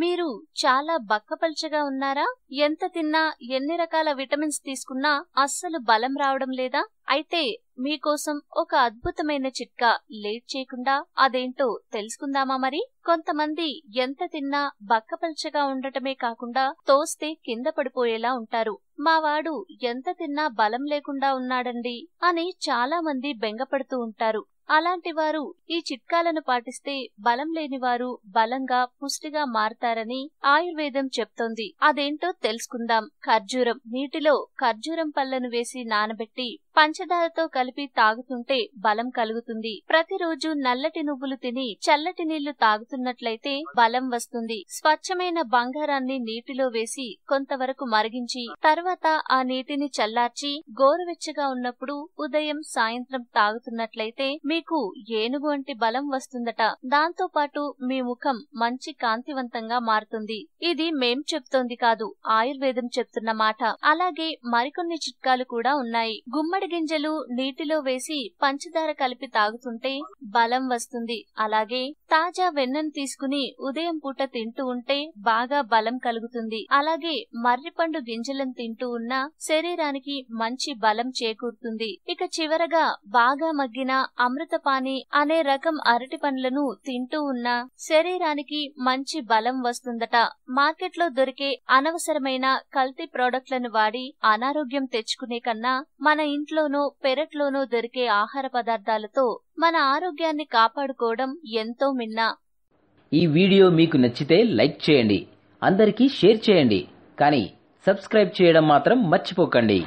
మీరు చాలా బక్కపల్చగా ఉన్నారా? ఎంత తిన్నా, ఎన్ని రకాల విటమిన్స్ తీసుకున్నా అస్సలు బలం రావడం లేదా? అయితే మీకోసం ఒక అద్భుతమైన చిట్కా. లేట్ చేయకుండా అదేంటో తెలుసుకుందామా మరి? కొంతమంది ఎంత తిన్నా బక్కపల్చగా ఉండటమే కాకుండా తోస్తే కింద పడిపోయేలా ఉంటారు. మావాడు ఎంత తిన్నా బలం లేకుండా ఉన్నాడండి అని చాలా మంది బెంగపడుతూ ఉంటారు. అలాంటి వారు ఈ చిట్కాలను పాటిస్తే బలం లేనివారు బలంగా, పుష్టిగా మారతారని ఆయుర్వేదం చెప్తోంది. అదేంటో తెలుసుకుందాం. ఖర్జూరం. నీటిలో ఖర్జూరం పళ్లను వేసి నానబెట్టి పంచదారతో కలిపి తాగుతుంటే బలం కలుగుతుంది. ప్రతిరోజు నల్లటి నువ్వులు తిని చల్లటి నీళ్లు తాగుతున్నట్లయితే బలం వస్తుంది. స్వచ్ఛమైన బంగారాన్ని నీటిలో వేసి కొంతవరకు మరిగించి తర్వాత ఆ నీటిని చల్లార్చి గోరువెచ్చగా ఉన్నప్పుడు ఉదయం, సాయంత్రం తాగుతున్నట్లయితే మీకు ఏనుగు వంటి బలం వస్తుందట. దాంతో పాటు మీ ముఖం మంచి కాంతివంతంగా మారుతుంది. ఇది మేం చెప్తోంది కాదు, ఆయుర్వేదం చెప్తున్న మాట. అలాగే మరికొన్ని చిట్కాలు కూడా ఉన్నాయి. గుమ్మడి గింజలు నీటిలో వేసి పంచదార కలిపి తాగుతుంటే బలం వస్తుంది. అలాగే తాజా వెన్నను తీసుకుని ఉదయం పూట తింటూ ఉంటే బాగా బలం కలుగుతుంది. అలాగే మర్రిపండు గింజలను తింటూ ఉన్నా శరీరానికి మంచి బలం చేకూరుతుంది. ఇక చివరగా బాగా మగ్గిన అమృతపాణి అనే రకం అరటి పండ్లను తింటూ ఉన్నా శరీరానికి మంచి బలం వస్తుందట. మార్కెట్లో దొరికే అనవసరమైన కల్తీ ప్రోడక్ట్లను వాడి అనారోగ్యం తెచ్చుకునే కన్నా మన ఇంట్లోనో పెరట్లోనో దొరికే ఆహార పదార్థాలతో మన ఆరోగ్యాన్ని కాపాడుకోవడం ఎంతో మిన్న. ఈ వీడియో మీకు నచ్చితే లైక్ చేయండి, అందరికీ షేర్ చేయండి, కానీ సబ్స్క్రైబ్ చేయడం మాత్రం మర్చిపోకండి.